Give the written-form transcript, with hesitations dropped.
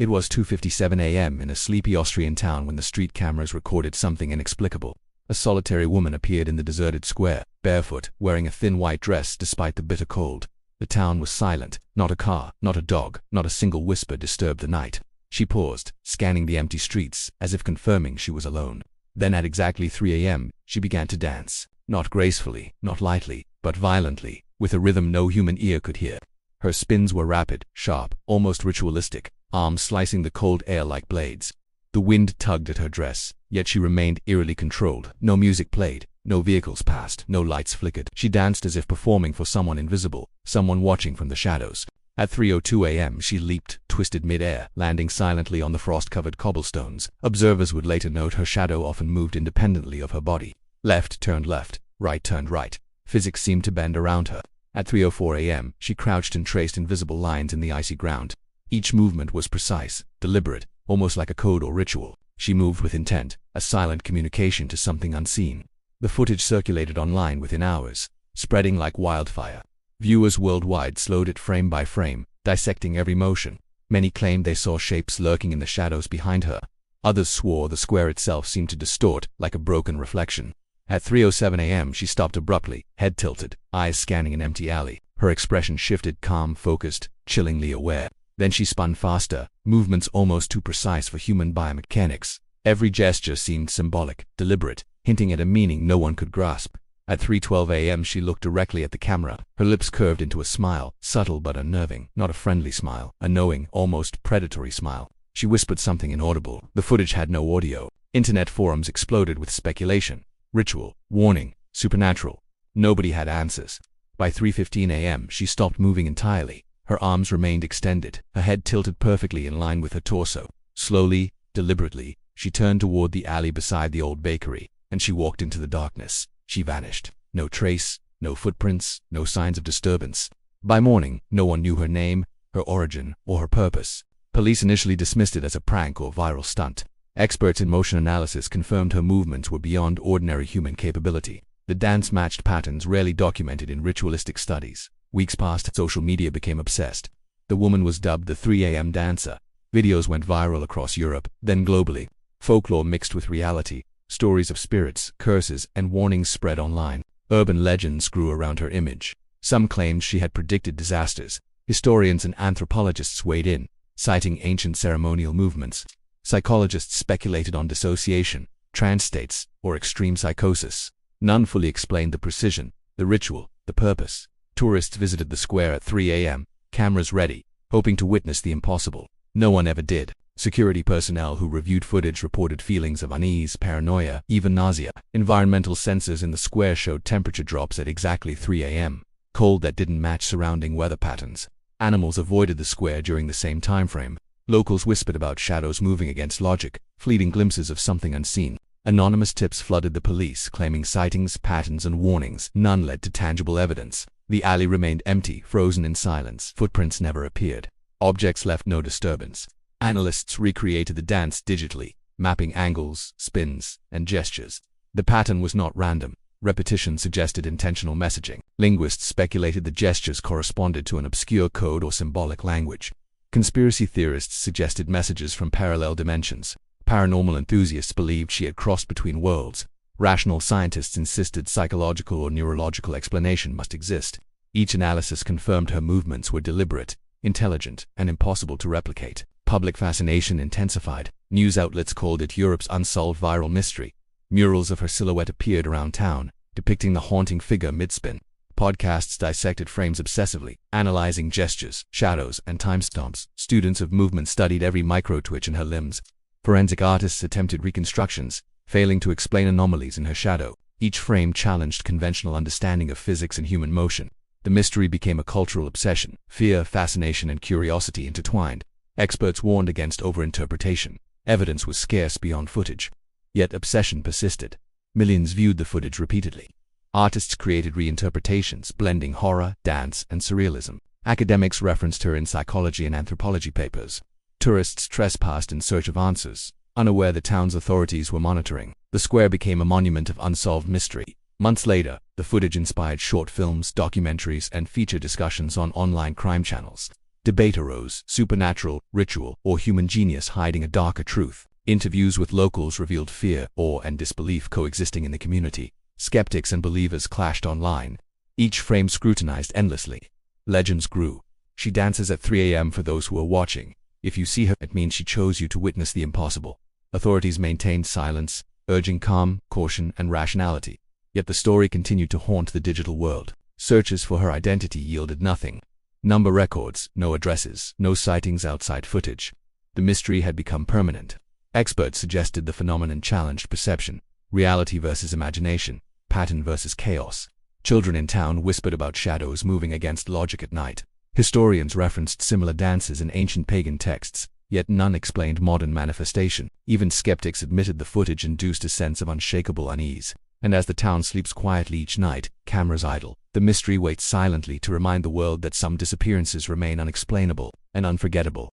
It was 2:57 a.m. in a sleepy Austrian town when the street cameras recorded something inexplicable. A solitary woman appeared in the deserted square, barefoot, wearing a thin white dress despite the bitter cold. The town was silent. Not a car, not a dog, not a single whisper disturbed the night. She paused, scanning the empty streets, as if confirming she was alone. Then at exactly 3 a.m., she began to dance. Not gracefully, not lightly, but violently, with a rhythm no human ear could hear. Her spins were rapid, sharp, almost ritualistic, arms slicing the cold air like blades. The wind tugged at her dress, yet she remained eerily controlled. No music played, no vehicles passed, no lights flickered. She danced as if performing for someone invisible, someone watching from the shadows. At 3:02 a.m. she leaped, twisted mid-air, landing silently on the frost-covered cobblestones. Observers would later note her shadow often moved independently of her body. Left turned left, right turned right. Physics seemed to bend around her. At 3:04 a.m., she crouched and traced invisible lines in the icy ground. Each movement was precise, deliberate, almost like a code or ritual. She moved with intent, a silent communication to something unseen. The footage circulated online within hours, spreading like wildfire. Viewers worldwide slowed it frame by frame, dissecting every motion. Many claimed they saw shapes lurking in the shadows behind her. Others swore the square itself seemed to distort, like a broken reflection. At 3:07 a.m. she stopped abruptly, head tilted, eyes scanning an empty alley. Her expression shifted, calm, focused, chillingly aware. Then she spun faster, movements almost too precise for human biomechanics. Every gesture seemed symbolic, deliberate, hinting at a meaning no one could grasp. At 3:12 a.m. she looked directly at the camera. Her lips curved into a smile, subtle but unnerving. Not a friendly smile, a knowing, almost predatory smile. She whispered something inaudible. The footage had no audio. Internet forums exploded with speculation. Ritual, warning, supernatural. Nobody had answers. By 3:15 a.m. she stopped moving entirely. Her arms remained extended, her head tilted perfectly in line with her torso. Slowly, deliberately, she turned toward the alley beside the old bakery, and she walked into the darkness. She vanished. No trace, no footprints, no signs of disturbance. By morning, no one knew her name, her origin, or her purpose. Police initially dismissed it as a prank or viral stunt. Experts in motion analysis confirmed her movements were beyond ordinary human capability. The dance matched patterns rarely documented in ritualistic studies. Weeks passed, social media became obsessed. The woman was dubbed the 3 a.m. dancer. Videos went viral across Europe, then globally. Folklore mixed with reality. Stories of spirits, curses, and warnings spread online. Urban legends grew around her image. Some claimed she had predicted disasters. Historians and anthropologists weighed in, citing ancient ceremonial movements. Psychologists speculated on dissociation, trance states, or extreme psychosis. None fully explained the precision, the ritual, the purpose. Tourists visited the square at 3 a.m., cameras ready, hoping to witness the impossible. No one ever did. Security personnel who reviewed footage reported feelings of unease, paranoia, even nausea. Environmental sensors in the square showed temperature drops at exactly 3 a.m., cold that didn't match surrounding weather patterns. Animals avoided the square during the same time frame. Locals whispered about shadows moving against logic, fleeting glimpses of something unseen. Anonymous tips flooded the police, claiming sightings, patterns, and warnings. None led to tangible evidence. The alley remained empty, frozen in silence. Footprints never appeared. Objects left no disturbance. Analysts recreated the dance digitally, mapping angles, spins, and gestures. The pattern was not random. Repetition suggested intentional messaging. Linguists speculated the gestures corresponded to an obscure code or symbolic language. Conspiracy theorists suggested messages from parallel dimensions. Paranormal enthusiasts believed she had crossed between worlds. Rational scientists insisted psychological or neurological explanation must exist. Each analysis confirmed her movements were deliberate, intelligent, and impossible to replicate. Public fascination intensified. News outlets called it Europe's unsolved viral mystery. Murals of her silhouette appeared around town, depicting the haunting figure mid-spin. Podcasts dissected frames obsessively, analyzing gestures, shadows, and timestamps. Students of movement studied every micro-twitch in her limbs. Forensic artists attempted reconstructions, failing to explain anomalies in her shadow. Each frame challenged conventional understanding of physics and human motion. The mystery became a cultural obsession. Fear, fascination, and curiosity intertwined. Experts warned against overinterpretation. Evidence was scarce beyond footage. Yet obsession persisted. Millions viewed the footage repeatedly. Artists created reinterpretations, blending horror, dance, and surrealism. Academics referenced her in psychology and anthropology papers. Tourists trespassed in search of answers, unaware the town's authorities were monitoring. The square became a monument of unsolved mystery. Months later, the footage inspired short films, documentaries, and feature discussions on online crime channels. Debate arose: supernatural, ritual, or human genius hiding a darker truth. Interviews with locals revealed fear, awe, and disbelief coexisting in the community. Skeptics and believers clashed online, each frame scrutinized endlessly. Legends grew. She dances at 3 a.m. for those who are watching. If you see her, it means she chose you to witness the impossible. Authorities maintained silence, urging calm, caution, and rationality. Yet the story continued to haunt the digital world. Searches for her identity yielded nothing. Number records, no addresses, no sightings outside footage. The mystery had become permanent. Experts suggested the phenomenon challenged perception, reality versus imagination, pattern versus chaos. Children in town whispered about shadows moving against logic at night. Historians referenced similar dances in ancient pagan texts, yet none explained modern manifestation. Even skeptics admitted the footage induced a sense of unshakable unease. And as the town sleeps quietly each night, cameras idle, the mystery waits silently to remind the world that some disappearances remain unexplainable and unforgettable.